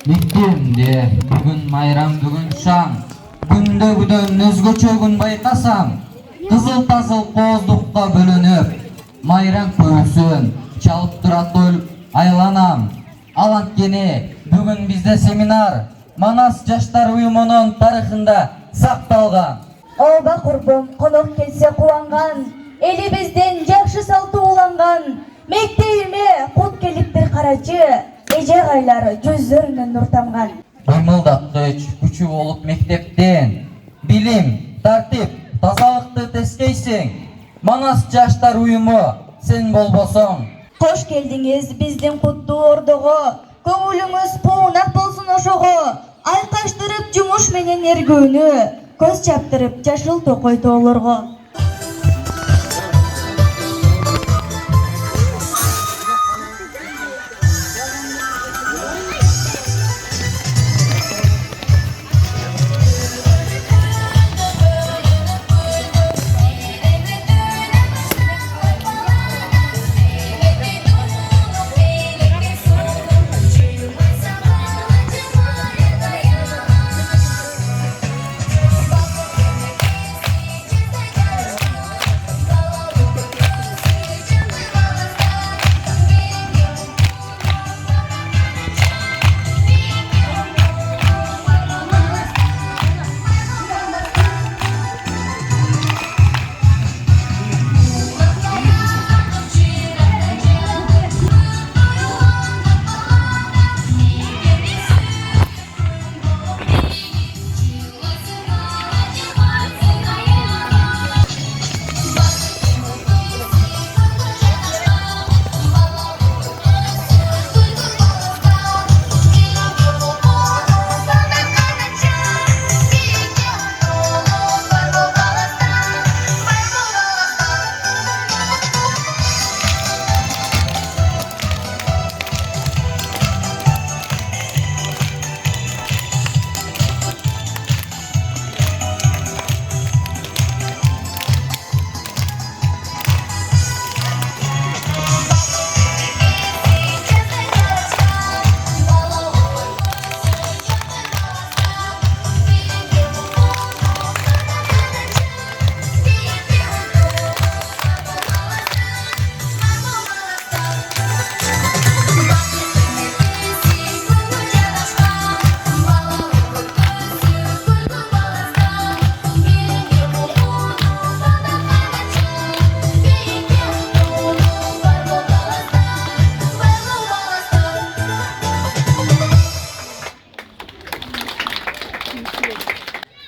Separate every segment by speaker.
Speaker 1: Мектебимде бүгүн майрам, бүгүн шаң. Күндөгүдөн өзгөчө күн байкасам, кызыл-тазыл кооздукка бөлөнүп, майрам көрүүсүн чалып турат айланам. Ал анткени бүгүн бизде семинар Манас жаштар уюмунун тарыхында сакталган.
Speaker 2: Оба курбум, конок келсе кубанган, элибизден жакшы салтуу уланган. Мектебиме кут келиптир карачы, эже кайлары жүздөрүнөн нур тамган.
Speaker 1: Кыймылдаткыч күчү болуп мектептен билим, тартип, тазалыкты тескейсиң. Манас жаштар уюму сен болбосоң.
Speaker 2: Кош келдиңиз биздин куттуу ордого, көңүлүңүз пуунак болсун ошого. Айкаштырып жумуш менен эргүүнү, көз чаптырып жашыл токой тоолорго.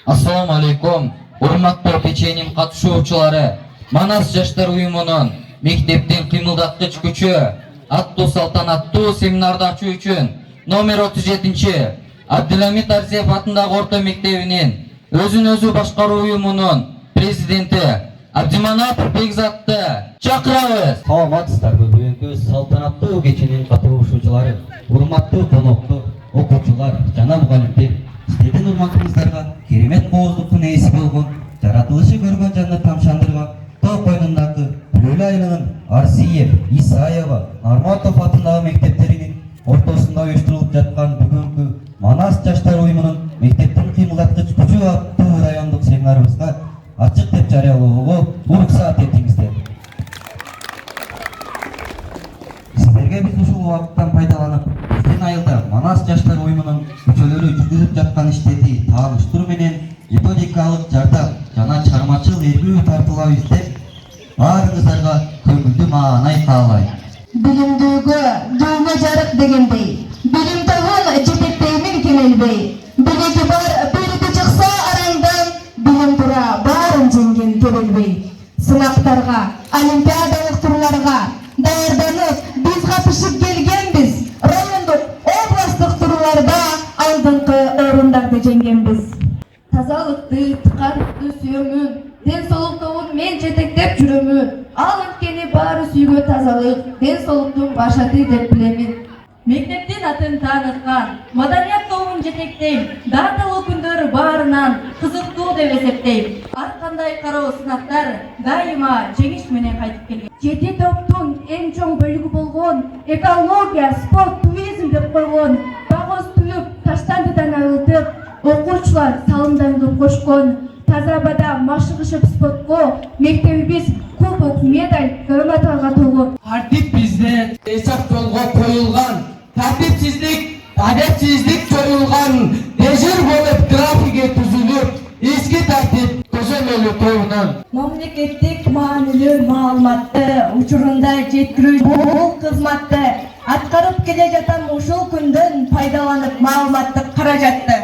Speaker 1: Assalamu alaikum, урматтуу печеньем катышуучулары. Манас жаштар уюмунун мектептин кыймылдаткыч күчү аттуу салтанаттуу семинарды ачуу үчүн номер 37 Абдыламит Арзиев атындагы орто мектебинин өзүн өзү башкаруу уюмунун президенти Абдиманапов Бекзатты чакырабыз.
Speaker 3: Саламатсыздарбы бүгүнкү салтанаттуу кеченин катышуучулары, урматтуу коноктор, окуучулар жана мугалимдер. Сиздердин урматыңыздарга керемет кооздуктун ээси болгон, жаратылышы көргөн жанды тамшандырган тоо койнундагы Бүлөлү айылынын Арсиев, Исаева, Нарматов атындагы мектептеринин ортосунда уюштурулуп жаткан бүгүнкү Манас жаштар уюмунун мектептин кыймылдаткыч күчү аттуу райондук семинарыбызга ачык деп жарыялоого уруксаат этиңиздер. Сиздерге биз ушул убакыттан пайдаланып, биздин айылда Манас жаштар уюмунун мүчөлөрү жүргүзүп жаткан иштерди тааныштыруу менен методикалык жардам жана чыгармачыл эргүү тартуулайбыз деп баарыңыздарга көңүлдүү маанай каалайм.
Speaker 2: Билимдүүгө дүүгө жарык дегендей, билим табын жетектеймин кемелбей. Билиги бар бириги чыкса араңдан, билим тура баарын жеңген төбөлбей. Сынактарга, олимпиадалык турларга даярданып, биз катышып келгенбиз. Райондук, областтык турларда алдыңкы орундарды жеңгенбиз. Тазалыкты, тыкарыкты сүйөмүн, ден соолуктугун мен жетектеп жүрөмүн. Ал анткени баары сүйгө тазалык, ден соолуктун башаты деп билемин. Мектептин атын тааныткан, маданият тобун жетектейм. Даталуу күндөр баарынан кызыктуу деп эсептейм. Ар кандай кароо сынактар дайыма жеңиш менен кайтып келген. Жети топтун эң чоң бөлүгү болгон экология, спорт, туризм деп койгон багыз түлүп таштандыдан арылтып, окуучулар салымдарды кошкон. Таза абада машыгышып спортко мектебибиз кубок, медаль, грамоталарга толгон.
Speaker 4: Тартип бизде эсеп жолго коюлган. Тартипсиздик, адепсиздик жоюлган. Дежур болуп графике түзүлүп, эски тартип көзөмөлү тобунан.
Speaker 2: Мамлекеттик маанилүү маалыматты учурунда жеткирүү бул кызматты аткарып келе жатам ушул күндөн пайдаланып маалыматтык каражатты.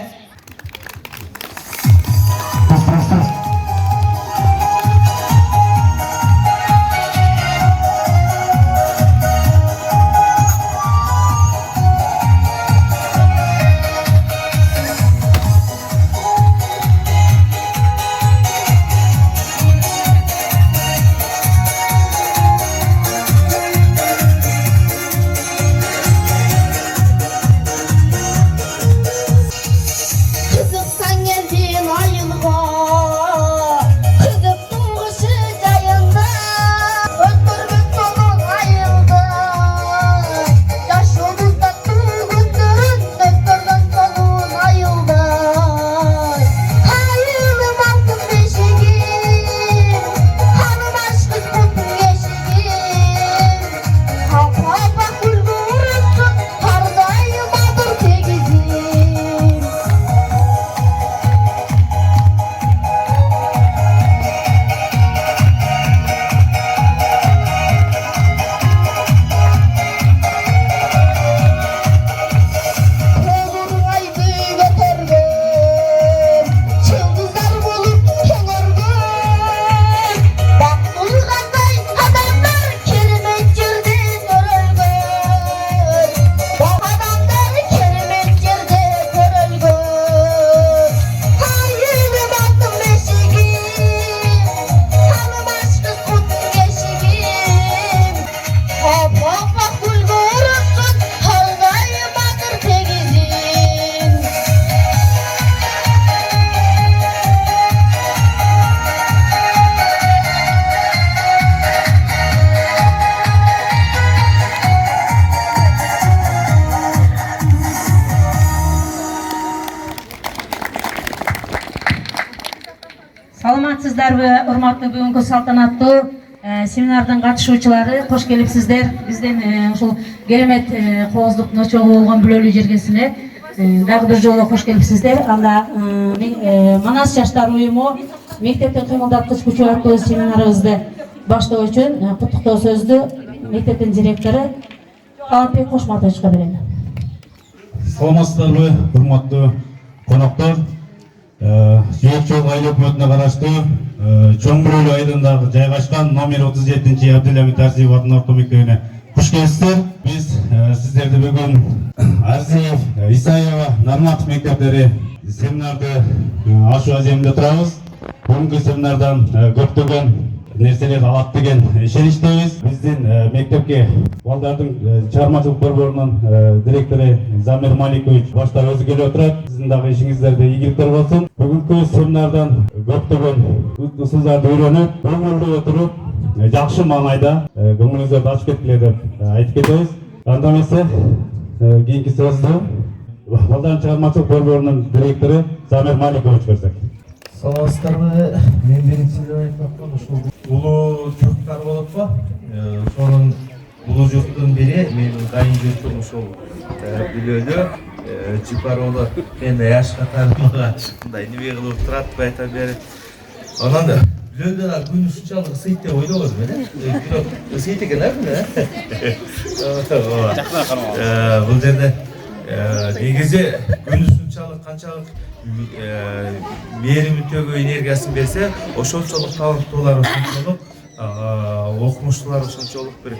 Speaker 5: Саламатсыздарбы, урматтуу бүгүнкү салтанаттуу семинардын катышуучулары, кош келипсиздер. Биздин ушул керемет кооздуктун очогу болгон Бүлөлүү жергесине дагы бир жолу кош келипсиздер. Анда Манас жаштар уюму мектептин кыймылдаткыч күчү аттуу семинарыбызды баштоо үчүн куттуктоо сөздү мектептин директору Талантбек Кошматовичке берем.
Speaker 6: Саламатсыздарбы, урматтуу коноктор. Жүйөк жол айыл өкмөтүнө караштуу Чоң Бүлөлүү айылындагы жайгашкан номер 37 Абдулhamid Арзиев атындагы орто мектебине куш келипсиздер. Биз сиздерди бүгүн Арзиев, Исаева, Нарматов мектептери семинарды ачуу аземинде турабыз. Бүгүнкү семинардан көптөгөн нерселерди алат деген ишеничтебиз. Биздин мектепке балдардын чыгармачылык борборунун директору Замир Маликович баштап өзү келип отурат. Сиздин дагы ишиңиздерде ийгиликтер болсун. Бүгүнкү семинардан көптөгөн усулдарды үйрөнүп, көңүлдүү отуруп, жакшы маанайда көңүлүңүздөрдү ачып кеткиле деп айтып кетебиз. Анда эмесе кийинки сөздү балдардын чыгармачылык борборунун директору Замир Маликович берсек.
Speaker 7: Саламатсыздарбы, мен биринчиден айтмакмын, ушул улуу журттар болот го. Ошонун улуу журттун бири менин кайын журтум ушул Бүлөлүү Жипаролу. Мен жашка тармага мындай неме кылып турат, айта берет. Анан Бүлөлдө да күн ушунчалык ысыйт деп ойлободум эле. Бирок ысыйт экен бул жерде негизи күн ушунчалык канчалык мээримдүү энергиясын берсе, ошончолук таланттуулар, ошончолук окумуштуулар, ошончолук бир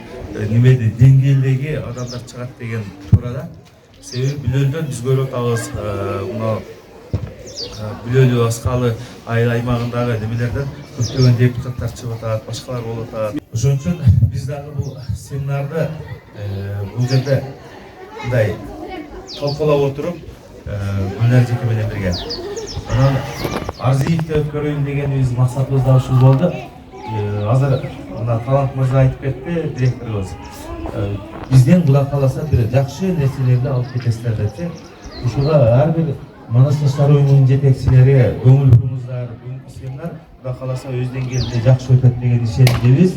Speaker 7: немеди деңгээлдеги адамдар чыгат деген туура да. Себеби Бүлөлдөн биз көрүп атабыз, мына Бүлөлүү Аскалы айыл аймагындагы немелерден көптөгөн депутаттар чыгып атат, башкалар болуп атат. Ошон үчүн биз дагы бул семинарды бул жерде мындай талкуулап отуруп Гүлнар жеке менен бирге анан Арзиевди өткөрөйүн дегенибиз максатыбыз да ушул болду. Азыр мына Талант мырза айтып кетти, директорубуз. Бизден Кудай кааласа бир жакшы нерселерди алып кетесиздер депчи. ушуга ар бир Манас жаштар уюмунун жетекчилери көңүл буруңуздар. Бүгүнкү семинар Кудай кааласа өз деңгээлинде жакшы өтөт деген ишенимдебиз.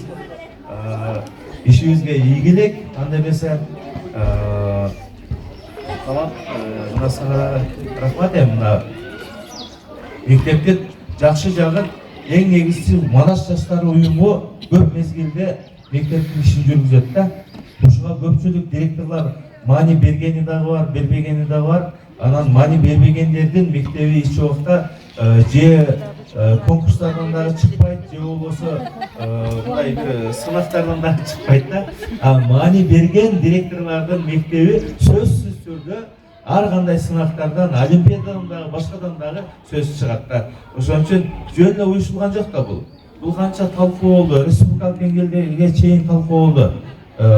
Speaker 7: Ишибизге ийгилик, анда эмесе талап мына сага рахмат. Мына мектептин жакшы жагы эң негизгиси Манас жаштар уюму көп мезгилде мектептин ишин жүргүзөт да. Ушуга көпчүлүк директорлор маани бергени дагы бар, бербегени дагы бар. Анан маани бербегендердин мектеби ич убакта же конкурстардан дагы чыкпайт, же болбосо мындай бир сынактардан дагы чыкпайт да. Маани берген директорлордун мектеби сөзсүз түрдө ар кандай сынактардан, олимпиададан дагы, башкадан дагы сөз чыгат да. Ошон үчүн жөн эле уюшулган жок да бул. Бул канча талкуу болду, республикалык деңгээлге чейин талкуу болду.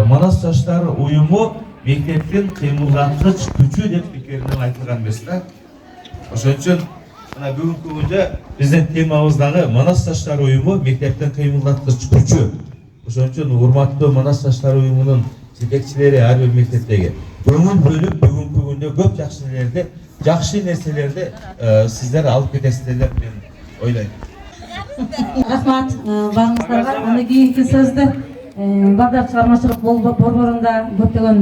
Speaker 7: Манас жаштар уюму мектептин кыймылдаткыч күчү деп пикиринен айтылган эмес да. Ошон үчүн мына бүгүнкү күндө биздин темабыз дагы Манас жаштар уюму мектептин кыймылдаткыч күчү. Ошон үчүн урматтуу Манас жаштар уюмунун жетекчилери ар бир мектептеги көңүл бөлүп бүгүнкү күндө көп жакшы нерселерди сиздер алып кетесиздер деп мен ойлойм.
Speaker 5: Рахмат баарыңыздарга. Аны кийинки сөздү Балдар чыгармачылык борборунда көптөгөн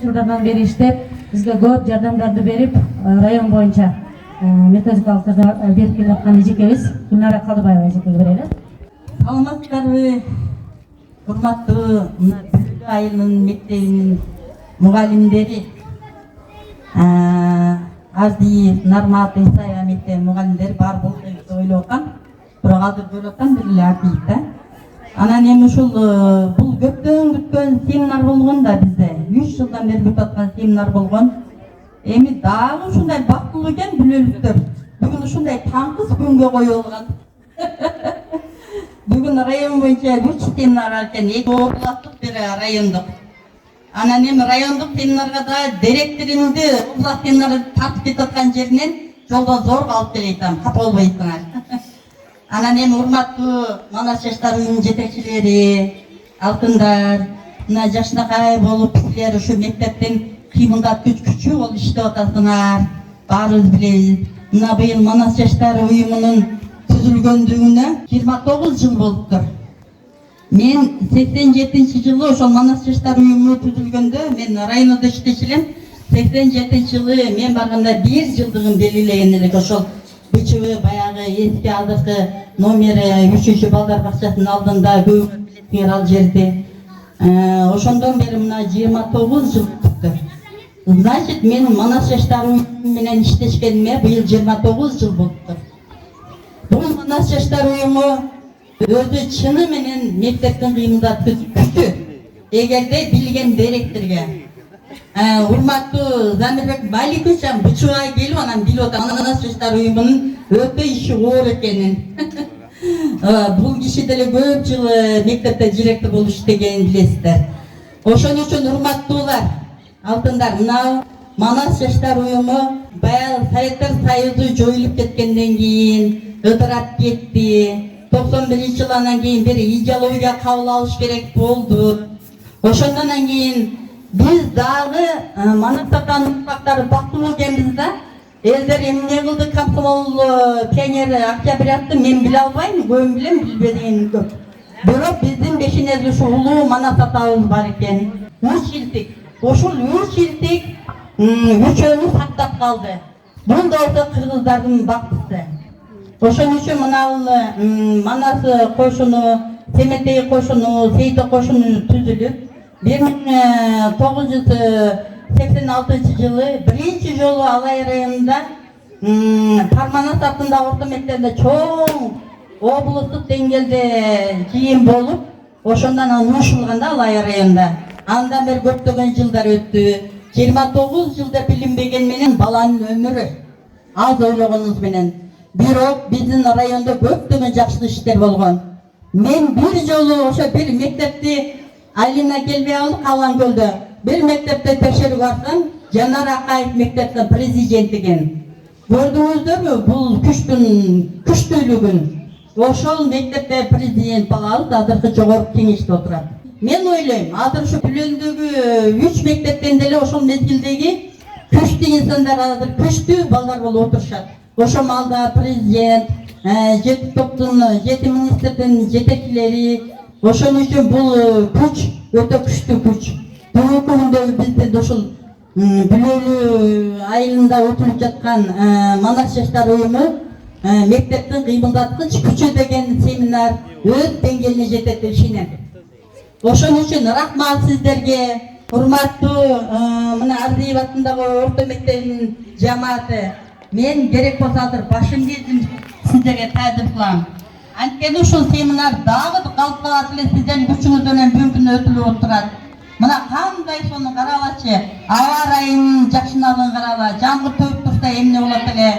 Speaker 5: жылдардан бери иштеп, бизге көп жардамдарды берип, район боюнча методикалык түрдө берип келе аткан эжекебиз Гүлнара Калдыбаева эжекеге берели.
Speaker 8: Саламатсыздарбы, урматтуу Бүлгү айылынын мектебинин мугалимдери, Ардиев, Нармат, Исаева мектебинин мугалимдери бар болду деп ойлоп атам. Бирок азыр көрүп атам бир эле Ардиев да. Анан эми ушул бул көптөн күткөн семинар болгон да бизде. 3 жылдан бери өтүп аткан семинар болгон. Эми дагы ушундай бактылуу экен бүлөлүктөр. Бүгүн ушундай таңкыс күнгө коюлган. Бүгүн район боюнча 3 семинар бар экен, 2 областтык, 1 райондук. Анан эми райондук семинарга да директоруңду област семинарды тартып кетип аткан жеринен жолдон зорго алып келе атам, капа болбойсуңар. Анан эми урматтуу Манас жаштар уюмунун жетекчилери, алтындар, мына жашынакай болуп силер ушу мектептин кыймылдаткыч күчү болуп иштеп атасыңар. Баарыбыз билебиз. Мына быйыл Манас жаштар уюмунун түзүлгөндүгүнө 29 жыл болуптур. Мен 87-жылы ошол Манас жаштар уюму түзүлгөндө мен районда иштечилем. 87-жылы мен барганда 1 жылдыгын белгилеген элек ошол БЧВ баягы эски азыркы номери 3 балдар бакчасынын алдында көбүңөр билесиңер ал жерде. Ошондон бери мына 29 жыл өттү. Значит, мен Манас жаштар уюму менен иштешкениме быйыл 29 жыл болуптур. Бул Манас жаштар уюму өзү чыны менен мектептин кыймылдаткыч күчү. Эгерде билген директорго урматтуу Замирбек Маликович бычуга келип анан билип атам Манас жаштар уюмунун өтө иши оор экенин. Бул киши деле көп жыл мектепте директор болуп иштегенин билесиздер. Ошон үчүн урматтуулар, алтындар, мына Манас жаштар уюму баягы Советтер Союзу жоюлуп кеткенден кийин ыдырап кетти. 91-жыл анан кийин бир идеология кабыл алыш керек болду. Ошондон кийин биз дагы Манас урмактары бактылуу экенбиз да. Элдер эмне кылды комсомол пионер Октябрятты мен биле албайм, көбүн билем, билбедигеним көп. Бирок биздин бешинеде ушу улуу Манас атабыз бар экен. Үч илтик. Ошол 3 илтик үчөөнү сактап калды. Бул да ошо кыргыздардын бактысы. Ошон үчүн мына Манас кошуну, Семетей кошуну, Сейте кошуну түзүлүп 1986-жылы биринчи жолу Алай районунда Парманас атында орто мектебинде чоң облустук деңгээлде жыйын болуп, ошондон анан уюштурулганда Алай районунда. Андан бери көптөгөн жылдар өттү. 29 жылда билинбеген менен баланын өмүрү аз ойлогонубуз менен. Бирок биздин райондо көптөгөн жакшы иштер болгон. Мен бир жолу ошо бир мектепти Алина келбей алып калган көлдө. Бир мектепте текшерүүгө барсам, Жанар Акаев мектептин президенти экен. Көрдүңүздөрбү бул күчтүн күчтүүлүгүн? Ошол мектепте президент балабыз азыркы жогорку кеңеште отурат. Мен ойлойм, азыр ушу Бүлөлдөгү 3 мектептен деле ошол мезгилдеги күчтүү инсандар азыр күчтүү балдар болуп отурушат. Ошо маалда президент, 7 топтун 7 министрдин жетекчилери, ошон үчүн бул күч өтө күчтүү күч. Бүгүнкү күндө бизде ушул Бүлөлүү айылында өтүлүп жаткан Манас жаштар уюму мектептин кыймылдаткыч күчү деген семинар өз деңгээлине жетет деп ишенем. Ошон үчүн рахмат сиздерге, урматтуу мына Ардиев атындагы орто мектебинин жамааты. Мен керек болсо азыр башымды ийип сиздерге таазим кылам. Анткени ушул семинар дагы калпагат эле сиздердин күчүңүз менен бүгүнкү күндө өтүлүп отурат. Мына кандай сону карабачы, аба ырайынын жакшыналыгын карала, жамгыр төп турса эмне болот эле.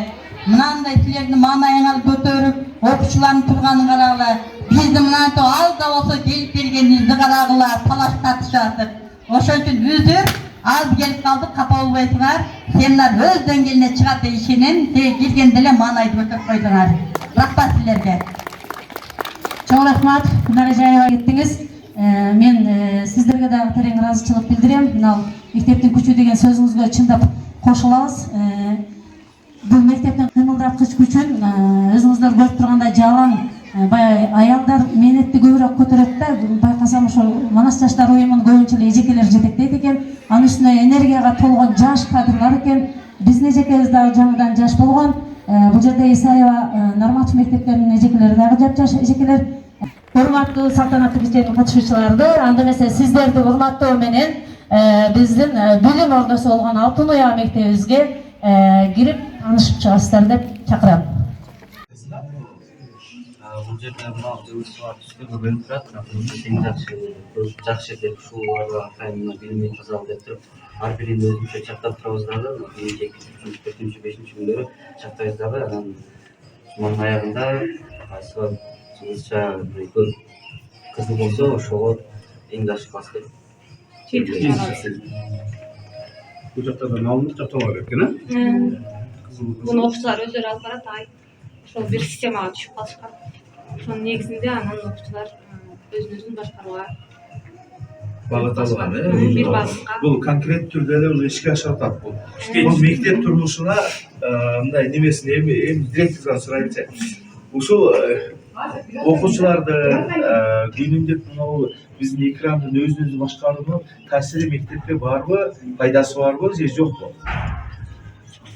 Speaker 8: Мынандай силердин маанайыңар көтөрүп, окуучулардын турганын карагыла. Бизди мынантип алда болсо келип бергениңизди карагыла, талаш тартышасыз. Ошон үчүн үзүр аз келип калдык, капа болбойсуңар. Семинар өз деңгээлине чыгат деп ишенем. Келгенде эле маанайды көтөрүп койдуңар. Рахмат силерге.
Speaker 5: Чоң рахмат, мына жай аябай кеттиңиз. Мен сиздерге дагы терең ыраазычылык билдирем. Мына мектептин күчү деген сөзүңүзгө чындап кошулабыз. Бул мектептин кыймылдаткыч күчүн өзүңүздөр көрүп тургандай жалаң баягы аялдар мээнетти көбүрөөк көтөрөт да. Байкасам ошо Манас жаштар уюмунун көбүнчө эле эжекелер жетектейт экен. Анын үстүнө энергияга толгон жаш кадрлар экен. Биздин эжекебиз дагы жаңыдан жаш болгон. Бул жерде Исаева Норматив мектептеринин эжекелери дагы жапжаш эжекелер. Урматтуу салтанаттуу кеченин катышуучуларды, анда эмесе сиздерди урматтоо менен биздин билим ордосу болгон Алтын Уя мектебибизге кирип таанышып чыгасыздар деп чакырам.
Speaker 3: Бул жерде мына жыгылышуулар түштүгү бөлүнүп турат, тең жакшы деп ушуларга кайын билимди тазалап деп туруп, ар бирин өзүнчө чактап турабыз дагы, 4-5 күндөрү чактайбыз дагы, анан жуманын аягында кайсыбир жыгылышча кызы болсо ошого эң жакшы класс деп
Speaker 6: Бул жактардан алынып жакталбай кеткен,
Speaker 9: Муну окуучулар өздөрү алып барат, ошол бир системага түшүп калышкан. Ошонун негизинде анан окуучулар өзүн башкарууга
Speaker 7: багыт алган.
Speaker 9: бир багытка.
Speaker 7: Бул конкрет түрдө эле ишке ашып атат. Бул мектеп турмушуна мындай немесин эми директордон сурайынчы. Ушул окуучуларды күнүмдүк мына биздин экрандын өзүн башкарууну таасири мектепке барбы, пайдасы барбы же жокпу?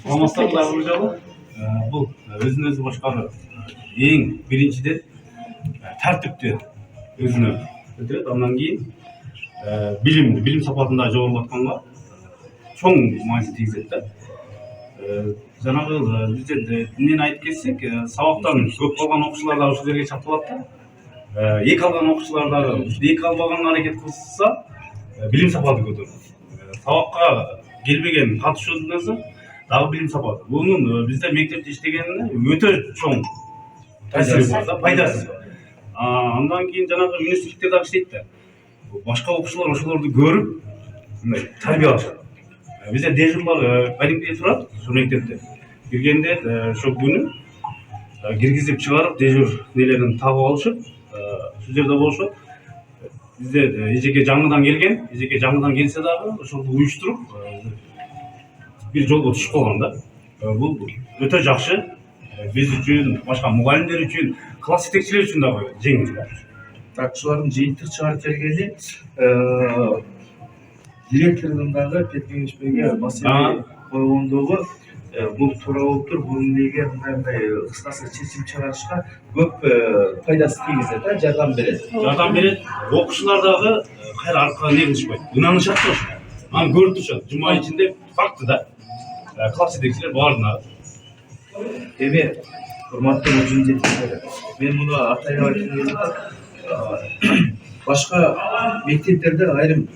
Speaker 6: Саламатсыздар дагы жолу. Бул өзүн өзү башкаруу эң биринчиден тартипти өзүнө өтүрөт. Андан кийин билим сапатында жогорулатканга чоң маңыз тийгизет да. Жанагы бизде эмнени айтып кетсек, сабактан көп калган окуучулар дагы ушул жерге чапталат да. Эки алган окуучулар дагы эки албаганга аракет кылса, билим сапаты көтөрүлөт. Сабакка келбеген катышуучуларга дагы билим сапаты. Бунун бизде мектепте иштегенине өтө чоң таасири бар да, пайдасы бар. Андан кийин жанагы университетте дагы иштейт да. Башка окуучулар ошолорду көрүп, мындай тарбиялашат. Бизде дежурлар кадимкидей турат, ошол мектепте. Киргенде ошол күнү киргизип чыгарып, дежур нелерин табып алышып, ушул жерде болушот. Бизде эжеке жаңыдан келген, эжеке жаңыдан келсе дагы ошолду уюштуруп бир жолго түшүп калган да. Бул өтө жакшы. Биз үчүн, башка мугалимдер үчүн, класс жетекчилери үчүн дагы жеңил.
Speaker 7: Так, ушулардын жыйынтык чыгарып келгени директордун дагы петкеңишпеге маселе койгондугу бул туура болуп тур, бул эмнеге мындай кыскасы чечим чыгарышка көп пайдасы тийгизет да, жардам берет.
Speaker 6: Жардам берет. Окуучулар дагы кайра аркага не кылышпайт. Ынанышат да ошо. Аны көрүп турушат. Жума ичинде факты да. Класс жетекчилер баарына.
Speaker 7: Эми урматтуу мужун жетекчилери, мен муну атайын айткым келет. Башка мектептерде айрым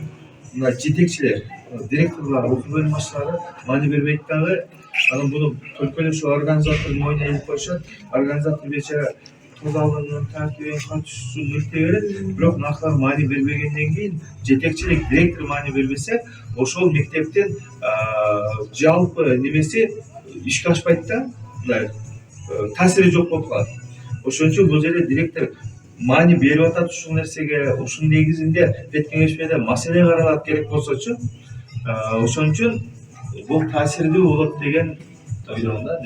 Speaker 7: мына жетекчилер, директорлор, окуу бөлүм башчылары маани бербейт дагы. Анан буну өлкөлөшүү организатор мойнуна илип коюшат. Организатор бечара тазалыгын, тартибин, катышуусун илте берет. Бирок наркалар маани бербегенден кийин, жетекчилик, директор маани бербесе, ошол мектептин жалпы немеси ишке ашпайт да. Мындай таасири жок болуп калат. Ошон үчүн бул жерде директор маани берип атат ушул нерсеге, ушунун негизинде бет кеңешмеде маселе каралат керек болсочу. Ошон үчүн бул таасирдүү болот деген ойдомда.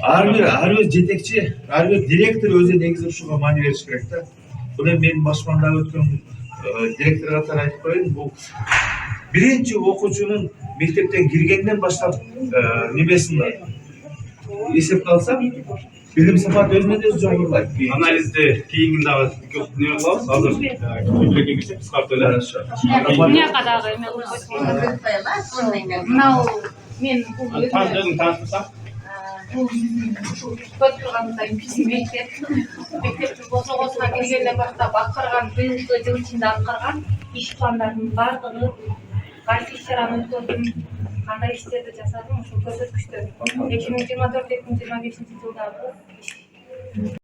Speaker 7: Ар бир жетекчи, ар бир директор өзү негизи ушуга маани бериш керек да. Бул эми мен башманда өткөн директор катары айтып коеюн, бул биринчи окуучунун мектептен киргенден баштап немесин эсепке алсак, билим сапаты өзүнө өзү жогорулайт.
Speaker 6: Анализди кийинки дагы көп неме кылабыз. Азыр көбүрөөк кирсек кыскартып элек.
Speaker 9: Мынакы дагы эме мынау мен бул
Speaker 6: Өзүң таанытсаң.
Speaker 9: бул көрүп тургандай биздин мектептин босогосуна киргенден баштап аткарган быйылкы жыл ичинде аткарган иш пландарынын баардыгы кайсы иш чараны өткөрдүм, кандай иштерди жасадым, ушул көрсөткүчтөр 2024-2025 жылдагы